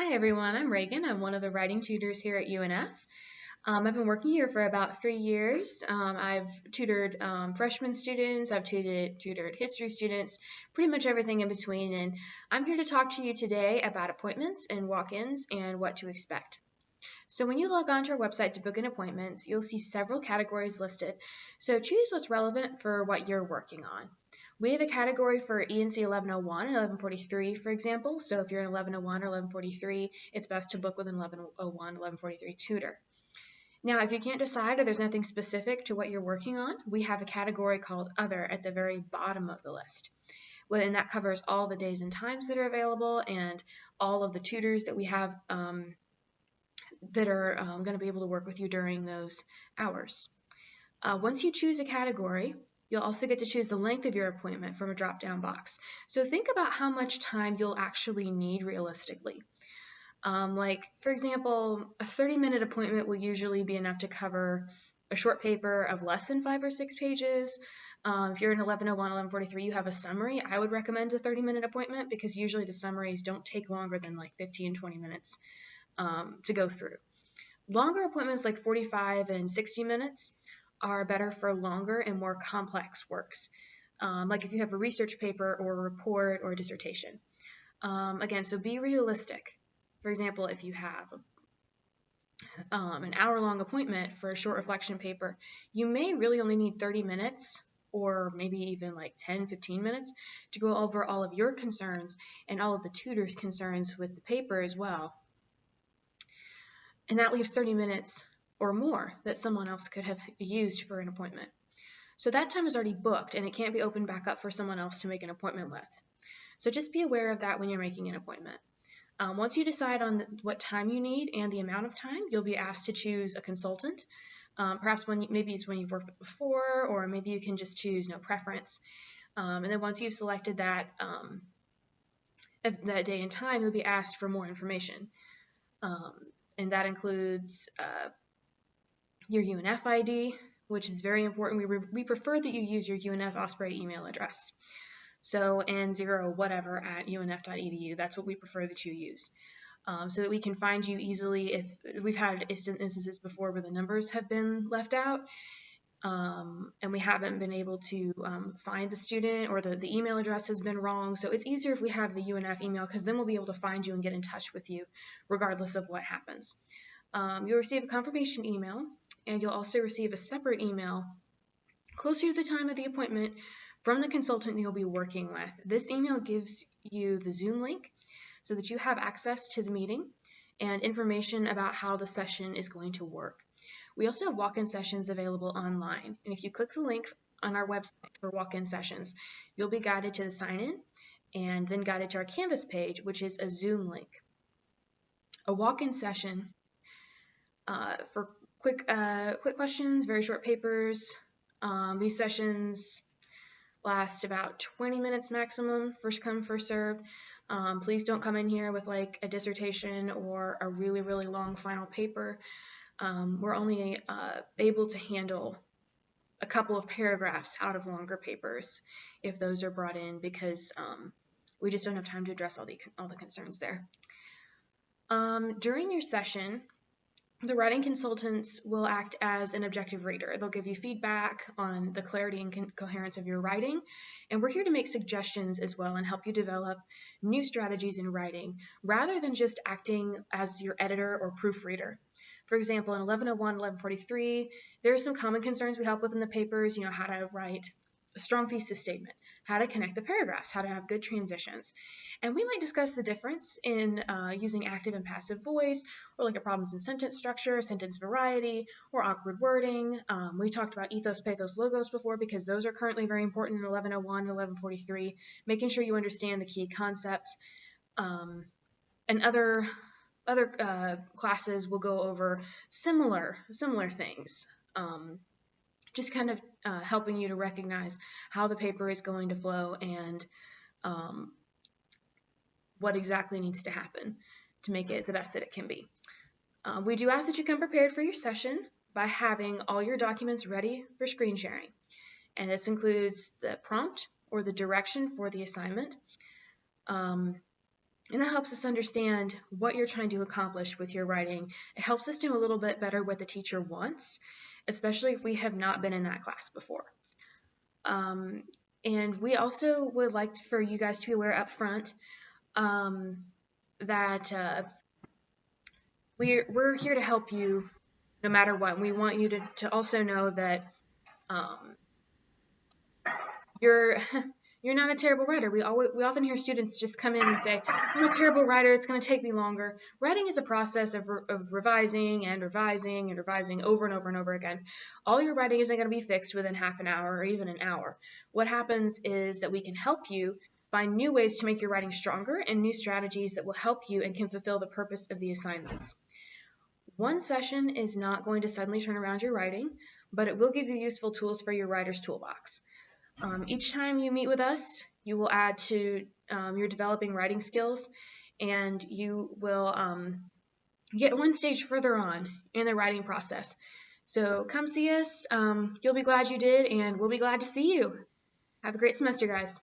Hi everyone, I'm Reagan. I'm one of the writing tutors here at UNF. I've been working here for about 3 years. I've tutored freshman students, I've tutored history students, pretty much everything in between, and I'm here to talk to you today about appointments and walk-ins and what to expect. So when you log on to our website to book an appointment, you'll see several categories listed. So choose what's relevant for what you're working on. We have a category for ENC 1101 and 1143, for example. So if you're in 1101 or 1143, it's best to book with an 1101, 1143 tutor. Now, if you can't decide or there's nothing specific to what you're working on, we have a category called Other at the very bottom of the list. And that covers all the days and times that are available and all of the tutors that we have that are going to be able to work with you during those hours. Once you choose a category, you'll also get to choose the length of your appointment from a drop-down box. So think about how much time you'll actually need realistically. For example, a 30-minute appointment will usually be enough to cover a short paper of less than 5 or 6 pages. If you're in 1101, 1143, you have a summary. I would recommend a 30-minute appointment because usually the summaries don't take longer than like 15, 20 minutes to go through. Longer appointments like 45 and 60 minutes are better for longer and more complex works, like if you have a research paper or a report or a dissertation. Again, so be realistic. For example, if you have an hour-long appointment for a short reflection paper, you may really only need 30 minutes or maybe even like 10, 15 minutes to go over all of your concerns and all of the tutor's concerns with the paper as well. And that leaves 30 minutes or more that someone else could have used for an appointment. So that time is already booked and it can't be opened back up for someone else to make an appointment with. So just be aware of that when you're making an appointment. Once you decide on what time you need and the amount of time, you'll be asked to choose a consultant. Perhaps maybe it's when you've worked before, or maybe you can just choose no preference. And then once you've selected that day and time, you'll be asked for more information. And that includes your UNF ID, which is very important. We prefer that you use your UNF Osprey email address. So N0 whatever at unf.edu, that's what we prefer that you use. So that we can find you easily. If we've had instances before where the numbers have been left out and we haven't been able to find the student, or the email address has been wrong. So it's easier if we have the UNF email, because then we'll be able to find you and get in touch with you regardless of what happens. You'll receive a confirmation email, and you'll also receive a separate email closer to the time of the appointment from the consultant you'll be working with. This email gives you the Zoom link so that you have access to the meeting and information about how the session is going to work. We also have Walkin Sessions available online, and if you click the link on our website for Walkin Sessions, you'll be guided to the sign-in and then guided to our Canvas page, which is a Zoom link. A walk-in session for quick questions, very short papers. These sessions last about 20 minutes maximum, first come, first served. Please don't come in here with like a dissertation or a really, really long final paper. We're only able to handle a couple of paragraphs out of longer papers if those are brought in, because we just don't have time to address all the concerns there. During your session, the writing consultants will act as an objective reader. They'll give you feedback on the clarity and coherence of your writing, and we're here to make suggestions as well and help you develop new strategies in writing, rather than just acting as your editor or proofreader. For example, in 1101, 1143, there are some common concerns we help with in the papers, how to write a strong thesis statement, how to connect the paragraphs, how to have good transitions. And we might discuss the difference in using active and passive voice, or like problems in sentence structure, sentence variety, or awkward wording. We talked about ethos, pathos, logos before, because those are currently very important in 1101 and 1143, making sure you understand the key concepts. And other classes will go over similar things. Just kind of helping you to recognize how the paper is going to flow and what exactly needs to happen to make it the best that it can be. We do ask that you come prepared for your session by having all your documents ready for screen sharing. And this includes the prompt or the direction for the assignment, And that helps us understand what you're trying to accomplish with your writing. It helps us do a little bit better what the teacher wants, especially if we have not been in that class before. And we also would like for you guys to be aware up front that we're here to help you no matter what. We want you to also know that you're you're not a terrible writer. We often hear students just come in and say, I'm a terrible writer, it's going to take me longer. Writing is a process of revising and revising and revising over and over and over again. All your writing isn't going to be fixed within half an hour or even an hour. What happens is that we can help you find new ways to make your writing stronger and new strategies that will help you and can fulfill the purpose of the assignments. One session is not going to suddenly turn around your writing, but it will give you useful tools for your writer's toolbox. Each time you meet with us, you will add to your developing writing skills, and you will get one stage further on in the writing process. So come see us. You'll be glad you did, and we'll be glad to see you. Have a great semester, guys.